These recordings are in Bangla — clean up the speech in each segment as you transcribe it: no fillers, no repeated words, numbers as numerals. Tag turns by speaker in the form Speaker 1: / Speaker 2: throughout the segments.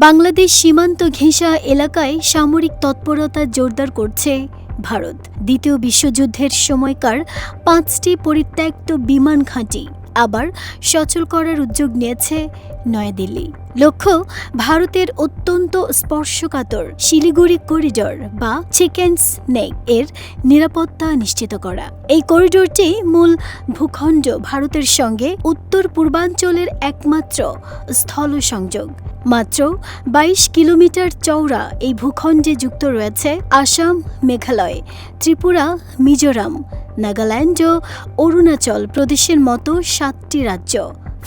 Speaker 1: বাংলাদেশ সীমান্ত ঘেঁষা এলাকায় সামরিক তৎপরতা জোরদার করছে ভারত। দ্বিতীয় বিশ্বযুদ্ধের সময়কার 5টি পরিত্যক্ত বিমান ঘাঁটি আবার সচল করার উদ্যোগ নিয়েছে নয়াদিল্লি। লক্ষ্য ভারতের অত্যন্ত স্পর্শকাতর শিলিগুড়ি করিডোর বা চিকেন্স নেক এর নিরাপত্তা নিশ্চিত করা। এই করিডোরটি মূল ভূখণ্ড ভারতের সঙ্গে উত্তর পূর্বাঞ্চলের একমাত্র স্থল সংযোগ। মাত্র 22 কিলোমিটার চওড়া এই ভূখণ্ডে যুক্ত রয়েছে আসাম, মেঘালয়, ত্রিপুরা, মিজোরাম, নাগাল্যান্ড ও অরুণাচল প্রদেশের মতো 7টি রাজ্য।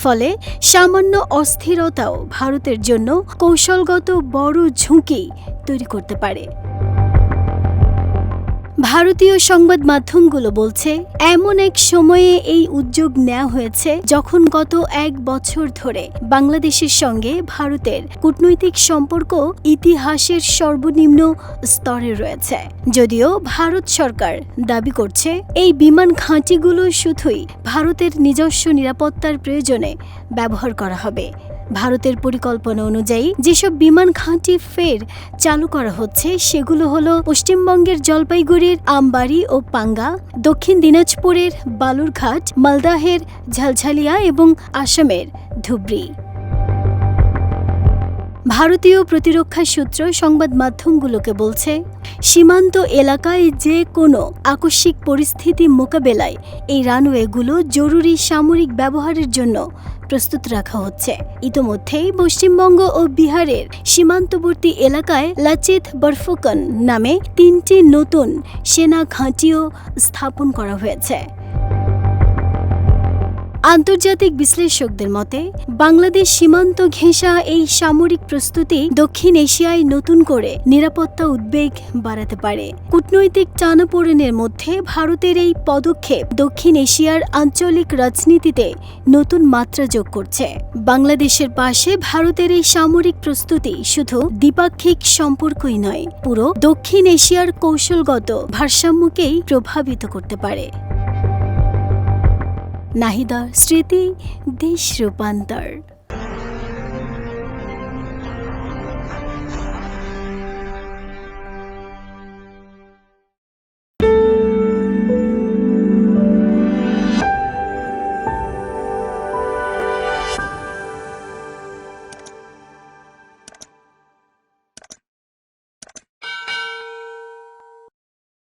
Speaker 1: ফলে সামান্য অস্থিরতাও ভারতের জন্য কৌশলগত বড় ঝুঁকি তৈরি করতে পারে। ভারতীয় সংবাদ মাধ্যমগুলো বলছে, এমন এক সময়ে এই উদ্যোগ নেওয়া হয়েছে যখন গত 1 বছর ধরে বাংলাদেশের সঙ্গে ভারতের কূটনৈতিক সম্পর্ক ইতিহাসের সর্বনিম্ন স্তরে রয়েছে। যদিও ভারত সরকার দাবি করছে এই বিমান ঘাঁটিগুলো শুধুই ভারতের নিজস্ব নিরাপত্তার প্রয়োজনে ব্যবহার করা হবে। ভারতের পরিকল্পনা অনুযায়ী যেসব বিমান ঘাঁটি ফের চালু করা হচ্ছে সেগুলো হলো পশ্চিমবঙ্গের জলপাইগুড়ির আমবাড়ি ও পাঙ্গা, দক্ষিণ দিনাজপুরের বালুরঘাট, মালদাহের ঝালঝালিয়া এবং আসামের ধুবড়ী। ভারতীয় প্রতিরক্ষা সূত্র সংবাদ মাধ্যমগুলোকে বলছে, সীমান্ত এলাকায় যে কোনো আকস্মিক পরিস্থিতি মোকাবেলায় এই রানওয়েগুলো জরুরি সামরিক ব্যবহারের জন্য প্রস্তুত রাখা হচ্ছে। ইতোমধ্যেই পশ্চিমবঙ্গ ও বিহারের সীমান্তবর্তী এলাকায় লাচিত বরফুকন নামে 3টি নতুন সেনা ঘাঁটিও স্থাপন করা হয়েছে। আন্তর্জাতিক বিশ্লেষকদের মতে, বাংলাদেশ সীমান্ত ঘেঁষা এই সামরিক প্রস্তুতি দক্ষিণ এশিয়ায় নতুন করে নিরাপত্তা উদ্বেগ বাড়াতে পারে। কূটনৈতিক টানাপোড়েনের মধ্যে ভারতের এই পদক্ষেপ দক্ষিণ এশিয়ার আঞ্চলিক রাজনীতিতে নতুন মাত্রা যোগ করছে। বাংলাদেশের পাশে ভারতের এই সামরিক প্রস্তুতি শুধু দ্বিপাক্ষিক সম্পর্কই নয়, পুরো দক্ষিণ এশিয়ার কৌশলগত ভারসাম্যকেই প্রভাবিত করতে পারে। নাহিদা স্মৃতি, দেশ রূপান্তর।